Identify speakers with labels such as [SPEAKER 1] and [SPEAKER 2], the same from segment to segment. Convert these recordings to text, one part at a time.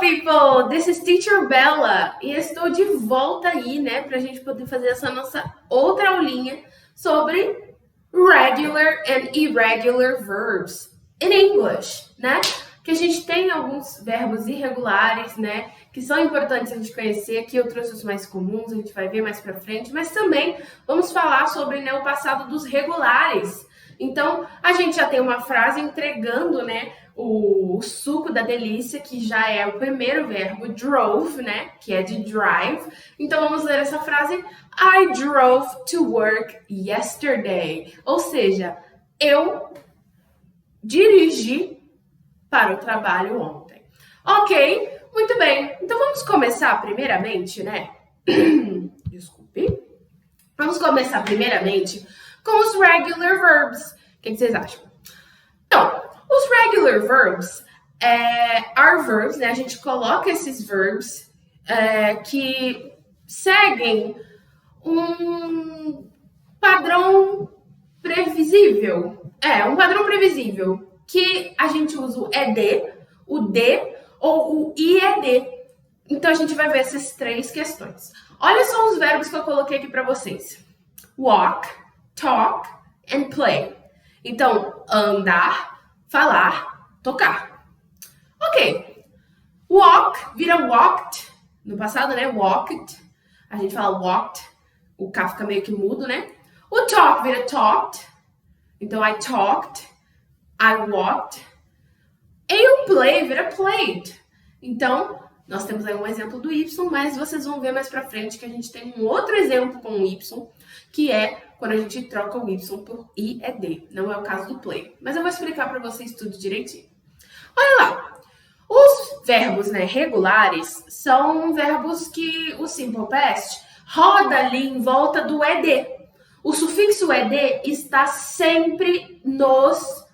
[SPEAKER 1] People! This is Teacher Bella e estou de volta aí, né, pra gente poder fazer essa nossa outra aulinha sobre regular and irregular verbs in English, né? Que a gente tem alguns verbos irregulares, né, que são importantes a gente conhecer. Aqui eu trouxe os mais comuns, a gente vai ver mais pra frente, mas também vamos falar sobre, né, o passado dos regulares. Então, a gente já tem uma frase entregando, né, o suco da delícia, que já é o primeiro verbo, drove, né, que é de drive. Então, vamos ler essa frase. I drove to work yesterday. Ou seja, eu dirigi para o trabalho ontem. Ok, muito bem. Então, vamos começar primeiramente, né? Desculpe. Vamos começar primeiramente com os regular verbs. O que vocês acham? Então, os regular verbs are verbs, né? A gente coloca esses verbs que seguem um padrão previsível. Um padrão previsível. Que a gente usa o ED, o D ou o IED. Então, a gente vai ver essas três questões. Olha só os verbos que eu coloquei aqui para vocês. Walk, talk and play. Então, andar, falar, tocar. Ok. Walk vira walked. No passado, né? Walked. A gente fala walked. O K fica meio que mudo, né? O talk vira talked. Então, I talked. I walked. E o play vira played. Então, nós temos aí um exemplo do Y, mas vocês vão ver mais pra frente que a gente tem um outro exemplo com o Y, que é quando a gente troca o Y por IED. Não é o caso do play. Mas eu vou explicar pra vocês tudo direitinho. Olha lá. Os verbos, né, regulares são verbos que o simple past roda ali em volta do ED. O sufixo ED está sempre nos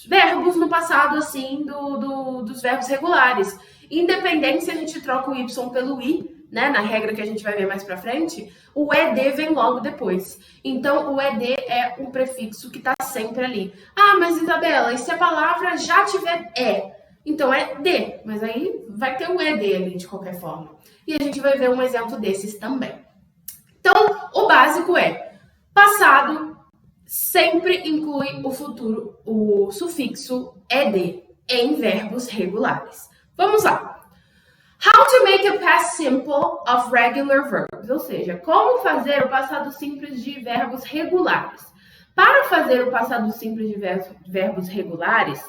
[SPEAKER 1] verbos no passado, assim, dos verbos regulares. Independente se a gente troca o Y pelo I, né, na regra que a gente vai ver mais pra frente, o ED vem logo depois. Então, o ED é um prefixo que tá sempre ali. Ah, mas Isabela, e se a palavra já tiver E? Então, é D, mas aí vai ter o ED ali de qualquer forma. E a gente vai ver um exemplo desses também. Então, o básico é passado sempre inclui o futuro, o sufixo ED em verbos regulares. Vamos lá. How to make a past simple of regular verbs. Ou seja, como fazer o passado simples de verbos regulares. Para fazer o passado simples de verbos regulares,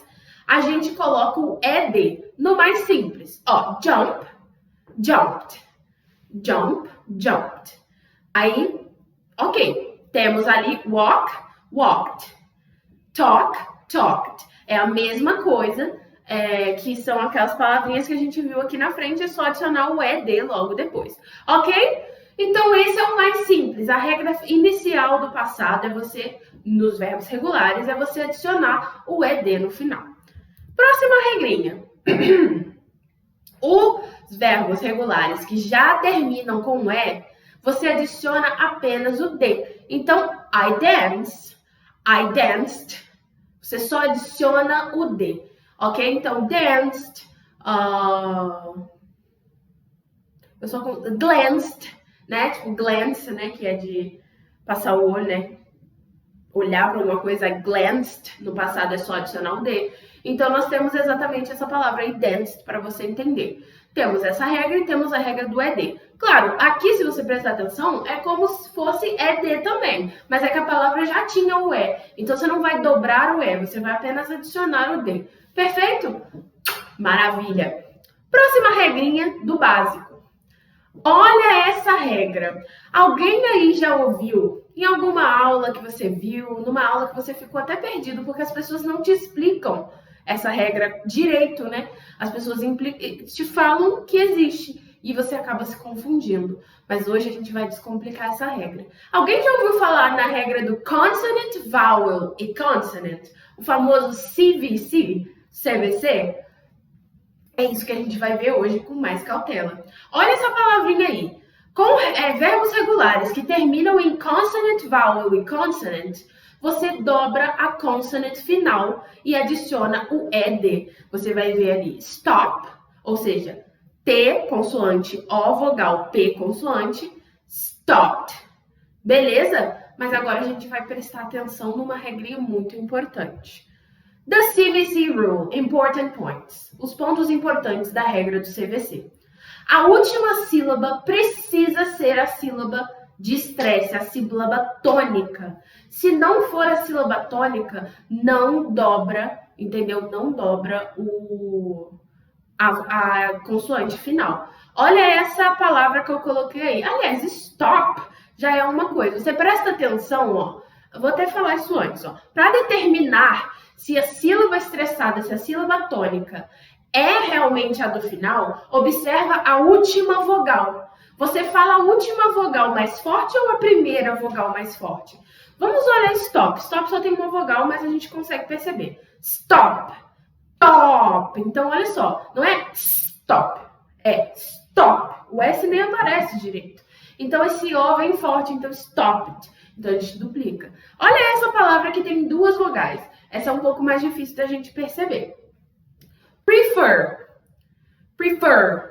[SPEAKER 1] a gente coloca o ED no mais simples. Ó, jump, jumped. Jump, jumped. Aí, ok. Temos ali walk, walked. Talk, talked. É a mesma coisa, que são aquelas palavrinhas que a gente viu aqui na frente, é só adicionar o ED logo depois. Ok? Então, esse é o mais simples. A regra inicial do passado é você, nos verbos regulares, é você adicionar o ED no final. Próxima regrinha. Os verbos regulares que já terminam com E, você adiciona apenas o D. Então, I dance, I danced. Você só adiciona o D, ok? Então, danced, eu só glanced, né? Tipo, glance, né? Que é de passar o olho, né? Olhar para alguma coisa, glanced, no passado é só adicionar o D. Então, nós temos exatamente essa palavra aí, danced, para você entender. Temos essa regra e temos a regra do ED. Claro, aqui, se você prestar atenção, é como se fosse ED também. Mas é que a palavra já tinha o E. Então, você não vai dobrar o E, você vai apenas adicionar o D. Perfeito? Maravilha! Próxima regrinha do básico. Olha essa regra. Alguém aí já ouviu, em alguma aula que você viu, numa aula que você ficou até perdido, porque as pessoas não te explicam essa regra direito, né? As pessoas te falam que existe e você acaba se confundindo. Mas hoje a gente vai descomplicar essa regra. Alguém já ouviu falar na regra do consonant, vowel e consonant? O famoso CVC, CVC? É isso que a gente vai ver hoje com mais cautela. Olha essa palavrinha aí. Com verbos regulares que terminam em consonant, vowel e consonant, você dobra a consonant final e adiciona o ED. Você vai ver ali stop, ou seja, T consoante, O vogal, P consoante, stopped. Beleza? Mas agora a gente vai prestar atenção numa regrinha muito importante. The CVC Rule, Important Points. Os pontos importantes da regra do CVC. A última sílaba precisa ser a sílaba de estresse, a sílaba tônica. Se não for a sílaba tônica, não dobra, entendeu? Não dobra a consoante final. Olha essa palavra que eu coloquei aí. Aliás, stop já é uma coisa. Você presta atenção, ó. Eu vou até falar isso antes, ó. Para determinar se a sílaba estressada, se a sílaba tônica é realmente a do final, observa a última vogal. Você fala a última vogal mais forte ou a primeira vogal mais forte? Vamos olhar stop. Stop só tem uma vogal, mas a gente consegue perceber. Stop. Stop. Então, olha só. Não é stop. É stop. O S nem aparece direito. Então, esse O vem forte. Então, stopped. Então, a gente duplica. Olha essa palavra que tem duas vogais. Essa é um pouco mais difícil da gente perceber. Prefer. Prefer.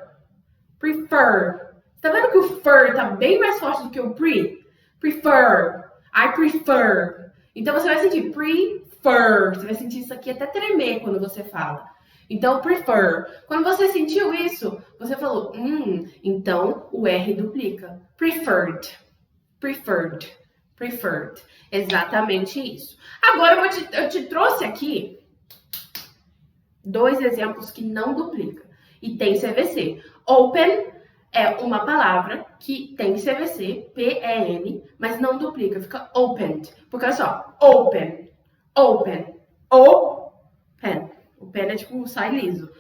[SPEAKER 1] Prefer. Tá vendo que o fer tá bem mais forte do que o pre? Prefer. I prefer. Então, você vai sentir prefer. Você vai sentir isso aqui até tremer quando você fala. Então, prefer. Quando você sentiu isso, você falou, então o R duplica. Preferred. Preferred. Preferred. Exatamente isso. Agora, eu te trouxe aqui 2 exemplos que não duplicam. E tem CVC. Open é uma palavra que tem CVC, P-E-N, mas não duplica, fica opened. Porque olha só, open, open, open. O pen é tipo um sai liso.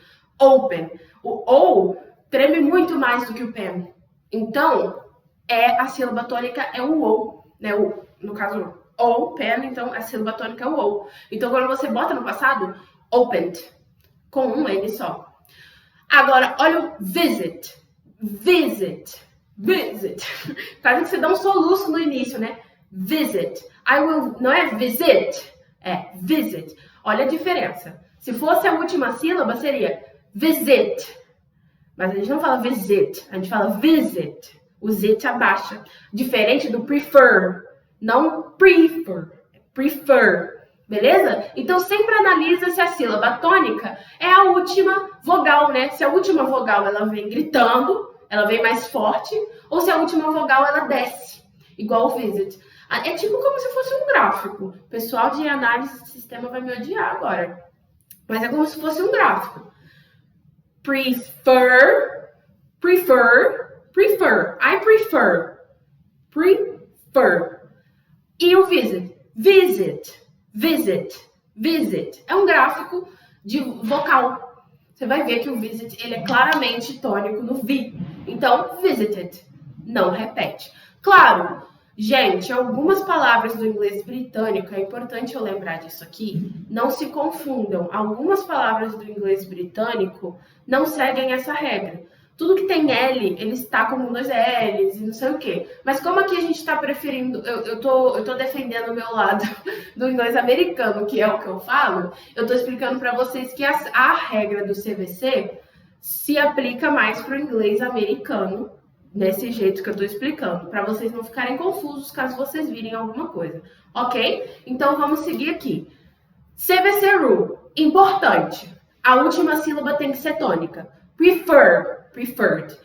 [SPEAKER 1] Open. O O treme muito mais do que o pen. Então, a sílaba tônica é o O, né? No caso, O, pen, então a sílaba tônica é o O. Então, quando você bota no passado, opened, com um N só. Agora, olha o visit. Visit. Visit. Quase que você dá um soluço no início, né? Visit. I will, não é visit, é visit. Olha a diferença. Se fosse a última sílaba, seria visit. Mas a gente não fala visit, a gente fala visit. O zit abaixa. Diferente do prefer. Não prefer. Prefer. Beleza? Então, sempre analisa se a sílaba tônica é a última vogal, né? Se a última vogal ela vem gritando, ela vem mais forte, ou se a última vogal ela desce, igual o visit. É tipo como se fosse um gráfico. O pessoal de análise de sistema vai me odiar agora. Mas é como se fosse um gráfico. Prefer, prefer, prefer. I prefer, prefer. E o visit, visit, visit, visit. É um gráfico de vocal. Você vai ver que o visit ele é claramente tônico no V. Então, visited. Não repete. Claro, gente, algumas palavras do inglês britânico, é importante eu lembrar disso aqui, não se confundam. Algumas palavras do inglês britânico não seguem essa regra. Tudo que tem L, ele está com 2 L's e não sei o quê. Mas como aqui a gente está preferindo, eu tô defendendo o meu lado do inglês americano, que é o que eu falo, eu tô explicando para vocês que a regra do CVC se aplica mais para o inglês americano, desse jeito que eu tô explicando, para vocês não ficarem confusos caso vocês virem alguma coisa, ok? Então vamos seguir aqui. CVC Rule, importante. A última sílaba tem que ser tônica. Prefer, preferred.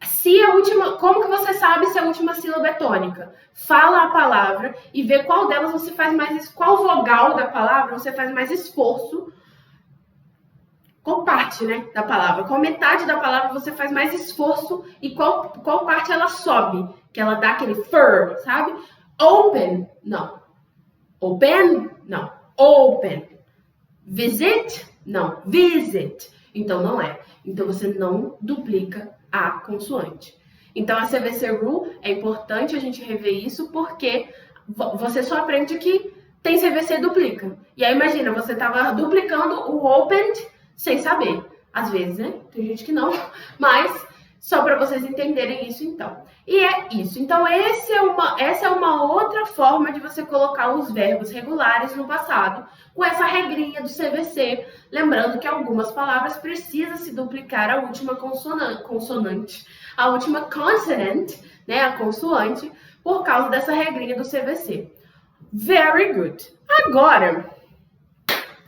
[SPEAKER 1] Se a última, como que você sabe se a última sílaba é tônica? Fala a palavra e vê qual delas você faz mais, qual vogal da palavra você faz mais esforço. Qual parte, né, da palavra? Qual metade da palavra você faz mais esforço e qual parte ela sobe? Que ela dá aquele fur, sabe? Open, não. Open, não. Open. Visit, não. Visit. Então, não é. Então, você não duplica a consoante. Então, a CVC Rule, é importante a gente rever isso, porque você só aprende que tem CVC duplica. E aí, imagina, você estava duplicando o opened sem saber. Às vezes, né? Tem gente que não. Mas, Só para vocês entenderem isso, então. E é isso. Então, essa é uma outra forma de você colocar os verbos regulares no passado, com essa regrinha do CVC. Lembrando que algumas palavras precisam se duplicar a última consonante, a última consonant, né, a consoante, por causa dessa regrinha do CVC. Very good. Agora,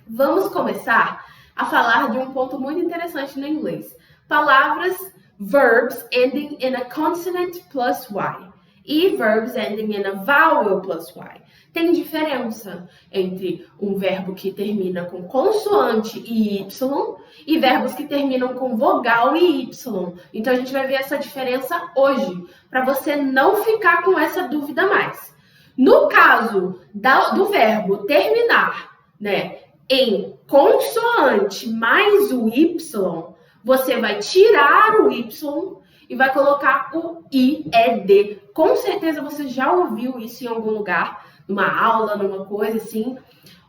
[SPEAKER 1] vamos começar a falar de um ponto muito interessante no inglês. Palavras, verbs ending in a consonant plus Y e verbs ending in a vowel plus Y. Tem diferença entre um verbo que termina com consoante e Y e verbos que terminam com vogal e Y. Então, a gente vai ver essa diferença hoje, para você não ficar com essa dúvida mais. No caso do verbo terminar, né, em consoante mais o Y, você vai tirar o Y e vai colocar o IED. Com certeza você já ouviu isso em algum lugar, numa aula, numa coisa assim.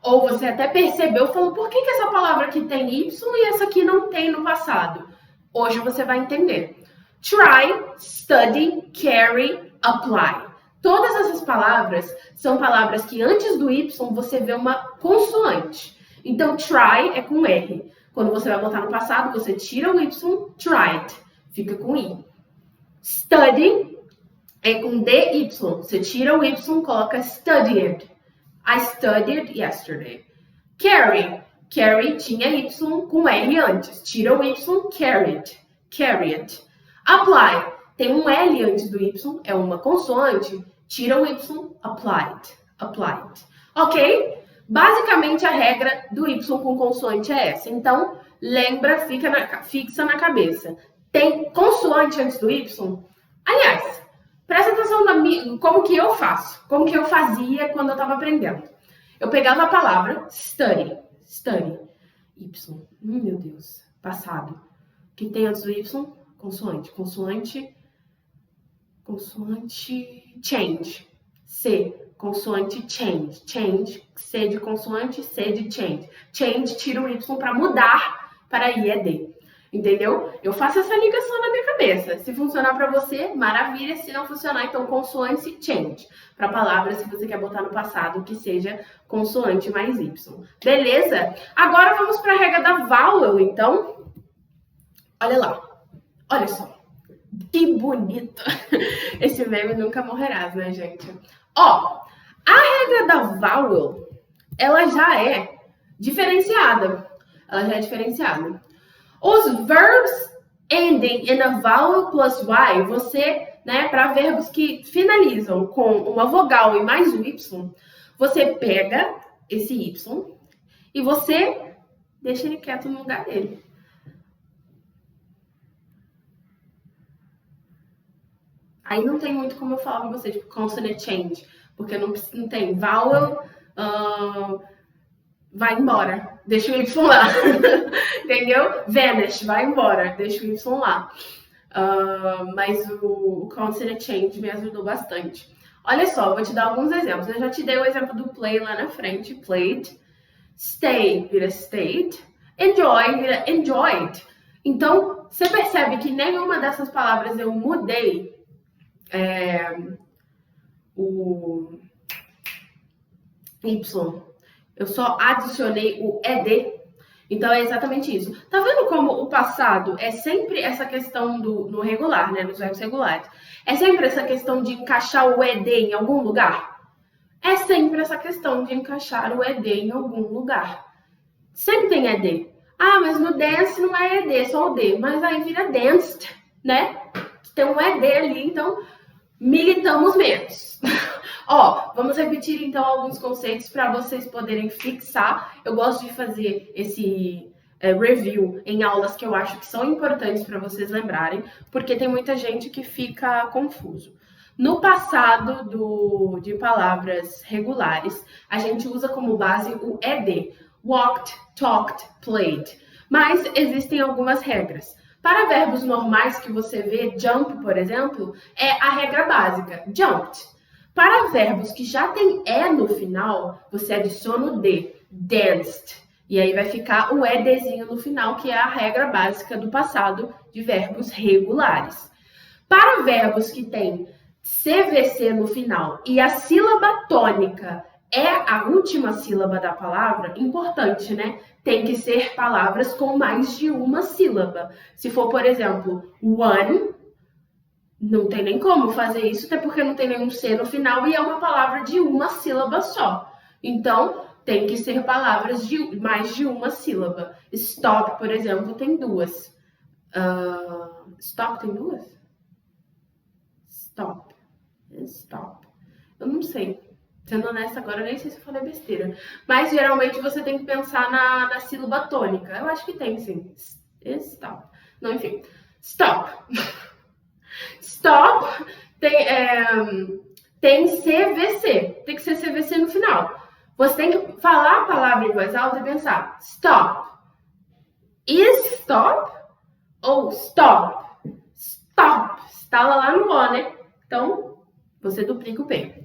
[SPEAKER 1] Ou você até percebeu, falou, por que essa palavra aqui tem Y e essa aqui não tem no passado? Hoje você vai entender. Try, study, carry, apply. Todas essas palavras são palavras que antes do Y você vê uma consoante. Então, try é com R. Quando você vai botar no passado, você tira o Y, tried, fica com I. Study é com DY. Você tira o Y, coloca studied. I studied yesterday. Carry. Carry tinha Y com R antes. Tira o Y, carried. Carried. Apply. Tem um L antes do Y, é uma consoante. Tira o Y, applied. Applied. Ok? Basicamente, a regra do Y com consoante é essa. Então, lembra, fixa na cabeça. Tem consoante antes do Y? Aliás, presta atenção como que eu faço. Como que eu fazia quando eu estava aprendendo. Eu pegava a palavra study. Study. Y. Meu Deus. Passado. O que tem antes do Y? Consoante. Consoante. Consoante. Change. C. Consoante change. Change, C de consoante, C de change. Change, tira o Y para mudar para IED. Entendeu? Eu faço essa ligação na minha cabeça. Se funcionar para você, maravilha. Se não funcionar, então consoante change. Para palavras, se você quer botar no passado, que seja consoante mais Y. Beleza? Agora vamos para a regra da vowel, então. Olha lá. Olha só. Que bonito. Esse meme nunca morrerá, né, gente? Ó, a regra da vowel, ela já é diferenciada. Os verbs ending in a vowel plus Y, você, né, para verbos que finalizam com uma vogal e mais o Y, você pega esse Y e você deixa ele quieto no lugar dele. Aí não tem muito como eu falar com vocês, tipo, consonant change, porque não tem vowel, vai embora, deixa o Y lá, entendeu? Vanish, vai embora, deixa o Y lá. Mas o consonant change me ajudou bastante. Olha só, vou te dar alguns exemplos. Eu já te dei o exemplo do play lá na frente, played. Stay vira stayed. Enjoy vira enjoyed. Então, você percebe que nenhuma dessas palavras eu mudei o Y. Eu só adicionei o ED. Então, é exatamente isso. Tá vendo como o passado é sempre essa questão no regular, né? Nos verbos regulares. É sempre essa questão de encaixar o ED em algum lugar? É sempre essa questão de encaixar o ED em algum lugar. Sempre tem ED. Ah, mas no dance não é ED, é só o D. Mas aí vira danced, né? Tem um ED ali, então militamos menos. Ó, vamos repetir então alguns conceitos para vocês poderem fixar. Eu gosto de fazer esse review em aulas que eu acho que são importantes para vocês lembrarem, porque tem muita gente que fica confuso. No passado de palavras regulares, a gente usa como base o ED. Walked, talked, played. Mas existem algumas regras. Para verbos normais que você vê, jump, por exemplo, é a regra básica, jumped. Para verbos que já tem E no final, você adiciona o D, danced. E aí vai ficar o EDzinho no final, que é a regra básica do passado de verbos regulares. Para verbos que têm CVC no final e a sílaba tônica é a última sílaba da palavra, importante, né? Tem que ser palavras com mais de uma sílaba. Se for, por exemplo, one, não tem nem como fazer isso, até porque não tem nenhum C no final e é uma palavra de uma sílaba só. Então, tem que ser palavras de mais de uma sílaba. Stop, por exemplo, tem duas. Stop tem duas? Stop. Stop. Eu não sei. Sendo honesta agora, eu nem sei se eu falei besteira. Mas, geralmente, você tem que pensar na sílaba tônica. Eu acho que tem, sim. Stop. Não, enfim. Stop. Stop tem CVC. Tem que ser CVC no final. Você tem que falar a palavra em voz alta e pensar. Stop. Is stop ou stop? Stop. Está lá no O, né? Então, você duplica o P.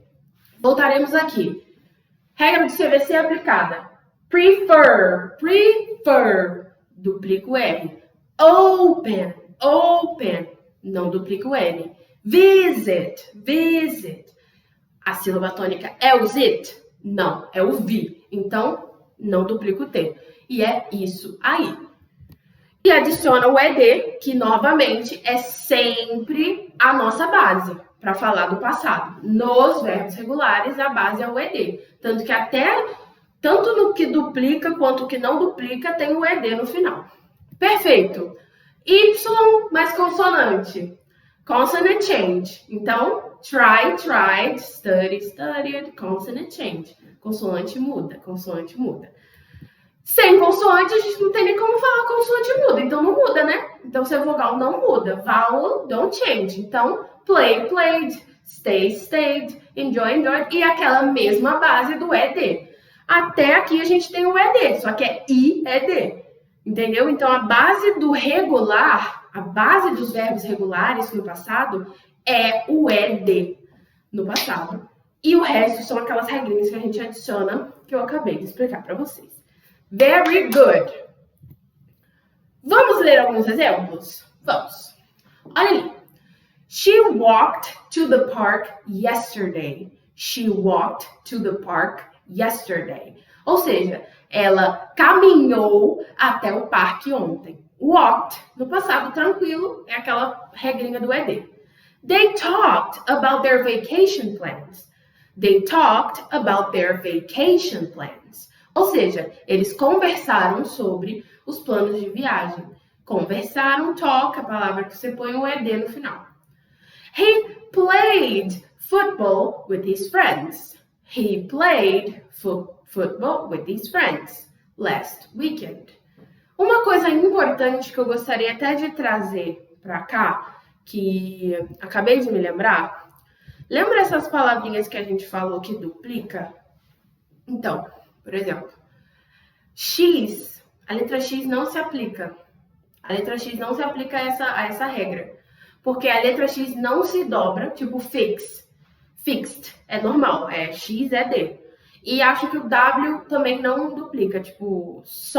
[SPEAKER 1] Voltaremos aqui. Regra de CVC aplicada. Prefer. Prefer. Duplica o R. Open. Open. Não duplica o N. Visit. Visit. A sílaba tônica é o zit? Não, é o vi. Então, não duplica o T. E é isso aí. E adiciona o ED, que novamente é sempre a nossa base para falar do passado. Nos verbos regulares, a base é o ED. Tanto que tanto no que duplica quanto que não duplica, tem o ED no final. Perfeito. Y mais consonante. Consonant change. Então, try, tried, study, studied, consonant change. Consoante muda, consoante muda. Sem consoante, a gente não tem nem como falar consoante muda, então não muda, né? Então, seu vogal não muda. Vowel don't change. Então, play, played, stay, stayed, enjoy, enjoyed. E aquela mesma base do ED. Até aqui a gente tem o ED, só que é IED. Entendeu? Então, a base do regular, a base dos verbos regulares no passado é o ED no passado. E o resto são aquelas regrinhas que a gente adiciona, que eu acabei de explicar para vocês. Very good. Vamos ler alguns exemplos? Vamos. Olha ali. She walked to the park yesterday. She walked to the park yesterday. Ou seja, ela caminhou até o parque ontem. Walked, no passado tranquilo, é aquela regrinha do ED. They talked about their vacation plans. They talked about their vacation plans. Ou seja, eles conversaram sobre os planos de viagem. Conversaram, talk, a palavra que você põe o ED no final. He played football with his friends. He played football with his friends last weekend. Uma coisa importante que eu gostaria até de trazer para cá, que acabei de me lembrar, lembra essas palavrinhas que a gente falou que duplica? Então, por exemplo, X, a letra X não se aplica. A letra X não se aplica a essa regra. Porque a letra X não se dobra, tipo fix. Fixed é normal, é X é D. E acho que o W também não duplica, tipo, se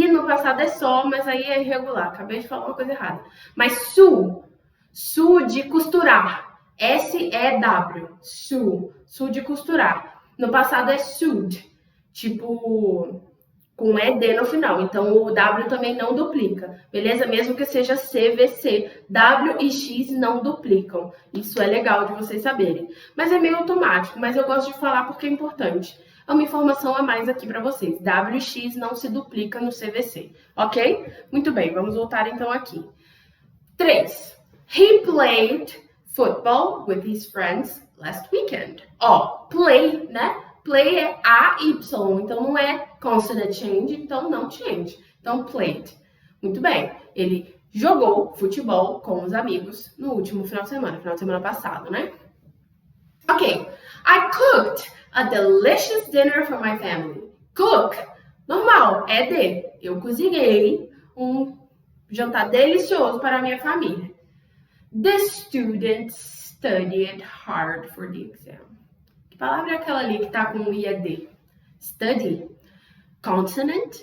[SPEAKER 1] no passado é só, mas aí é irregular. Acabei de falar uma coisa errada. Mas su de costurar. S-E-W, su de costurar. No passado é sewed, tipo, com ED no final. Então, o W também não duplica, beleza? Mesmo que seja CVC, W e X não duplicam. Isso é legal de vocês saberem. Mas é meio automático, mas eu gosto de falar porque é importante. É uma informação a mais aqui para vocês. W e X não se duplica no CVC, ok? Muito bem, vamos voltar então aqui. 3. He played football with his friends last weekend. Ó, play, né? Play é A-Y, então não é consonant change, então não change. Então, played. Muito bem. Ele jogou futebol com os amigos no último final de semana passado, né? Ok. I cooked a delicious dinner for my family. Cook, normal, é de. Eu cozinhei um jantar delicioso para a minha família. The students studied hard for the exam. Que palavra é aquela ali que tá com I e D? Study. Consonant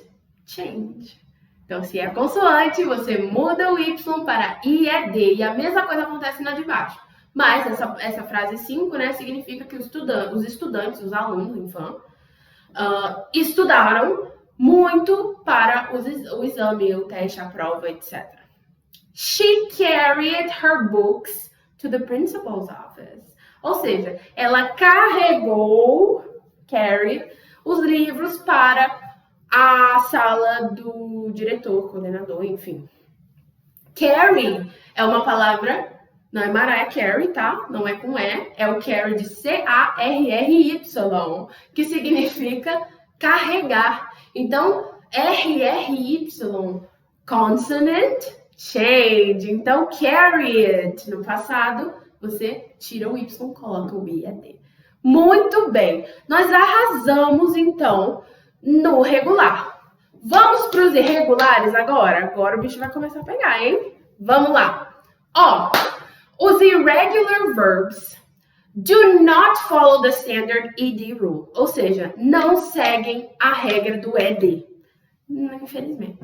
[SPEAKER 1] change. Então, se é consoante, você muda o Y para I e D. E a mesma coisa acontece na de baixo. Mas essa frase 5, né, significa que os estudantes, os alunos, enfim, estudaram muito para o exame, o teste, a prova, etc. She carried her books to the principal's office. Ou seja, ela carregou, carried, os livros para a sala do diretor, coordenador, enfim. Carry é uma palavra, não é Mariah Carey, tá? Não é com E, é o carry de C-A-R-R-Y, que significa carregar. Então, R-R-Y, consonant change. Então, carried, no passado, você tira o Y, coloca o I e D. Muito bem, nós arrasamos, então, no regular. Vamos para os irregulares agora? Agora o bicho vai começar a pegar, hein? Vamos lá. Ó, os irregular verbs do not follow the standard ED rule. Ou seja, não seguem a regra do ED. Infelizmente.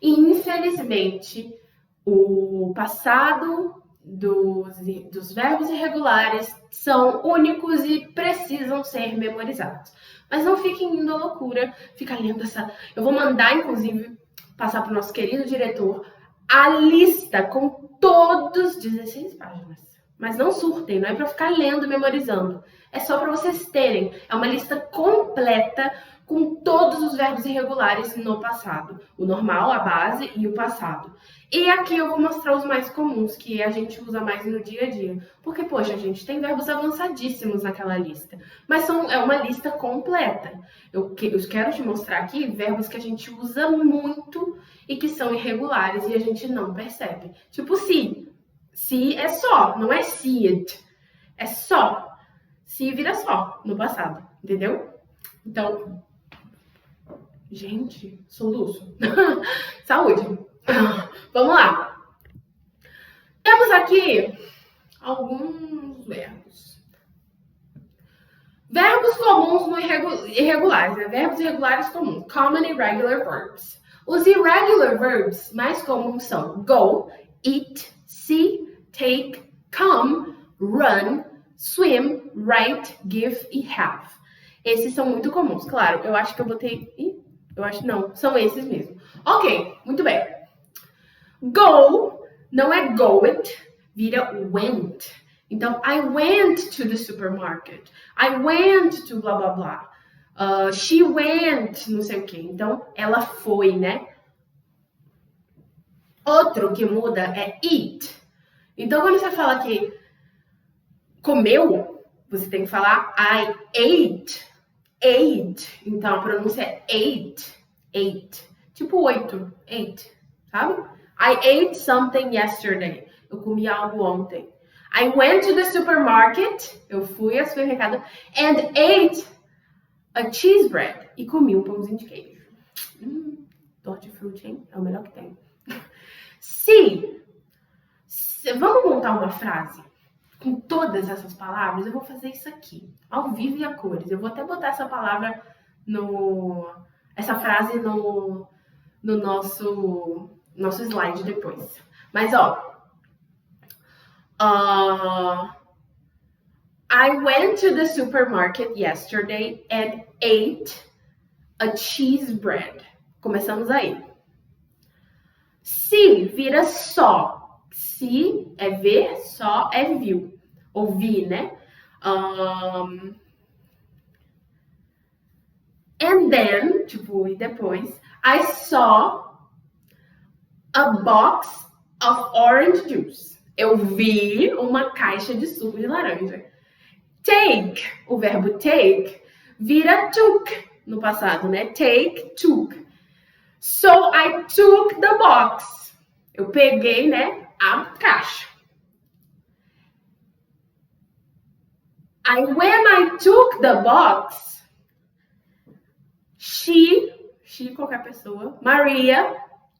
[SPEAKER 1] Infelizmente, o passado dos verbos irregulares são únicos e precisam ser memorizados. Mas não fiquem indo à loucura, fica lendo essa... Eu vou mandar, inclusive, passar para o nosso querido diretor a lista com todos 16 páginas. Mas não surtem, não é para ficar lendo e memorizando. É só para vocês terem. É uma lista completa com todos os verbos irregulares no passado. O normal, a base e o passado. E aqui eu vou mostrar os mais comuns, que a gente usa mais no dia a dia. Porque, poxa, gente, tem verbos avançadíssimos naquela lista. Mas é uma lista completa. Eu quero te mostrar aqui verbos que a gente usa muito e que são irregulares e a gente não percebe. Tipo se. Se é só, não é see it. É só. Se vira só no passado, entendeu? Então, gente, soluço. Saúde. Vamos lá. Temos aqui alguns verbos. Verbos comuns no irregulares, né? Verbos irregulares comuns. Common irregular verbs. Os irregular verbs mais comuns são go, eat, see, take, come, run, swim, write, give e have. Esses são muito comuns. Claro, eu acho que eu botei... Eu acho não, são esses mesmo. Ok, muito bem. Go não é go it, vira went. Então, I went to the supermarket. I went to blá blá blá. She went, não sei o quê. Então, ela foi, né? Outro que muda é eat. Então, quando você fala que comeu, você tem que falar I ate. Ate. Então, a pronúncia é ate. Ate. Tipo 8. Ate. Sabe? I ate something yesterday. Eu comi algo ontem. I went to the supermarket. Eu fui ao supermercado. And ate a cheese bread. E comi um pãozinho de queijo. Hortifruti, hein? É o melhor que tem. Se vamos montar uma frase com todas essas palavras, eu vou fazer isso aqui, ao vivo e a cores. Eu vou até botar essa palavra essa frase no nosso slide depois. Mas, ó, I went to the supermarket yesterday and ate a cheese bread. Começamos aí. Se vira só. Se é ver, só é viu. Ouvir, né? And then, tipo, e depois, I saw a box of orange juice. Eu vi uma caixa de suco de laranja. Take, o verbo take, vira took no passado, né? Take, took. So, I took the box. Eu peguei, né, a caixa. When I took the box, she, qualquer pessoa, Maria,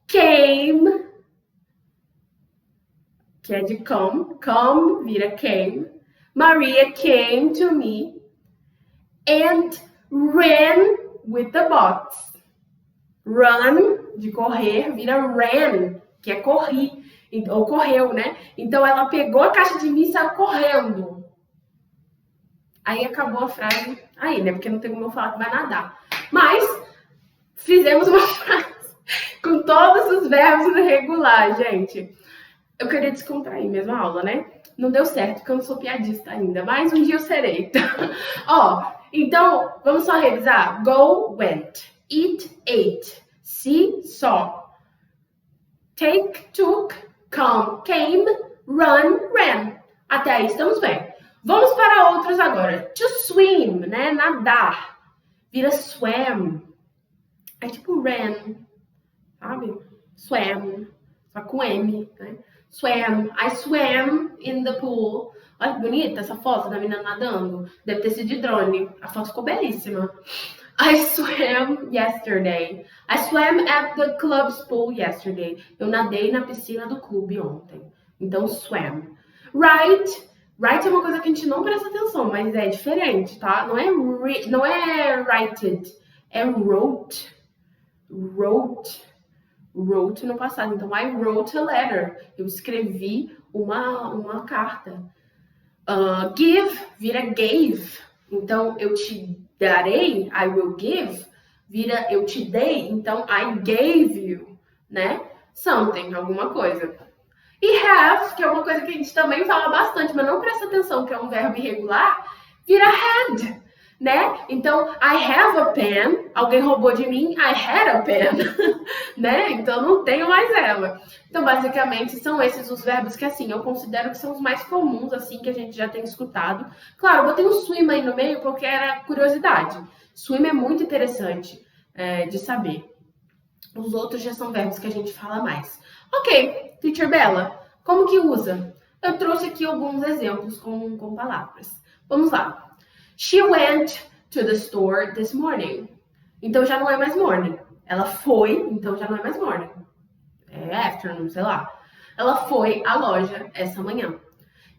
[SPEAKER 1] came, que é de come vira came. Maria came to me and ran with the box. Run, de correr, vira ran, que é corri, ou correu, né? Então ela pegou a caixa de mim e saiu correndo. Aí acabou a frase aí, né? Porque não tem como eu falar que vai nadar. Mas fizemos uma frase com todos os verbos irregulares, gente. Eu queria descontrair mesmo a aula, né? Não deu certo, porque eu não sou piadista ainda, mas um dia eu serei. Ó, então, vamos só revisar. Go, went. Eat, ate. See, saw. Take, took. Come, came. Run, ran. Até aí estamos bem. Vamos para outros agora. To swim, né? Nadar. Vira swam. É tipo ran, sabe? Swam. Só com M, né? Swam. I swam in the pool. Olha que bonita essa foto da menina nadando. Deve ter sido de drone. A foto ficou belíssima. I swam yesterday. I swam at the club's pool yesterday. Eu nadei na piscina do clube ontem. Então, swam. Write. Write é uma coisa que a gente não presta atenção, mas é diferente, tá? Não é write, é wrote. Wrote no passado. Então, I wrote a letter. Eu escrevi uma carta. Give vira gave. Então, eu te darei, I will give, vira eu te dei. Então, I gave you, né? Something, alguma coisa. E have, que é uma coisa que a gente também fala bastante, mas não presta atenção, que é um verbo irregular, vira had, né? Então, I have a pen, alguém roubou de mim, I had a pen, né? Então, não tenho mais ela. Então, basicamente, são esses os verbos que, assim, eu considero que são os mais comuns, assim, que a gente já tem escutado. Claro, eu botei um swim aí no meio porque era curiosidade. Swim é muito interessante de saber. Os outros já são verbos que a gente fala mais. Ok, Teacher Bella, como que usa? Eu trouxe aqui alguns exemplos com palavras. Vamos lá. She went to the store this morning. Então já não é mais morning. Ela foi, então já não é mais morning. É afternoon, sei lá. Ela foi à loja essa manhã.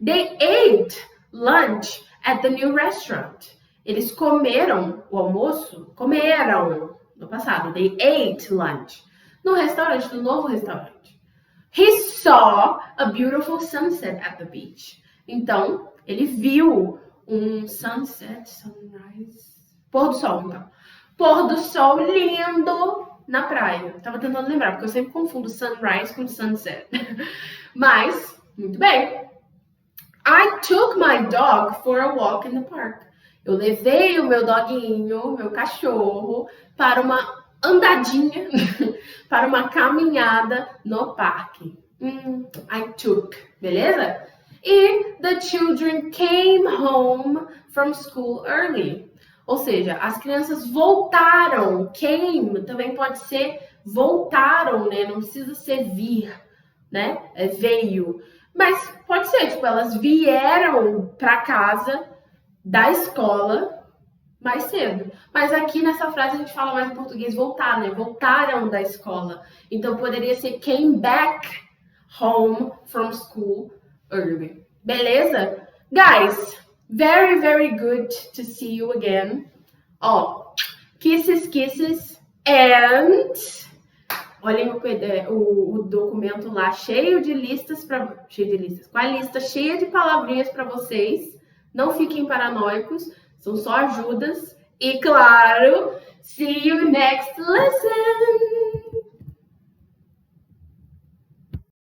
[SPEAKER 1] They ate lunch at the new restaurant. Eles comeram o almoço, comeram no passado. They ate lunch. No restaurante, no novo restaurante. He saw a beautiful sunset at the beach. Então, ele viu um sunset, sunrise, pôr do sol, então. Pôr do sol lindo na praia. Tava tentando lembrar, porque eu sempre confundo sunrise com sunset. Mas, muito bem. I took my dog for a walk in the park. Eu levei o meu doguinho, meu cachorro, para uma andadinha, para uma caminhada no parque. I took, beleza? E the children came home from school early. Ou seja, as crianças voltaram. Came também pode ser voltaram, né? Não precisa ser vir, né? É veio. Mas pode ser, tipo, elas vieram para casa da escola mais cedo. Mas aqui nessa frase a gente fala mais em português voltar, né? Voltaram da escola. Então poderia ser came back home from school early. Beleza? Guys, very, very good to see you again. Ó, kisses, kisses. And olhem o documento lá cheio de listas com a lista cheia de palavrinhas para vocês. Não fiquem paranoicos, são só ajudas. E claro, see you next lesson!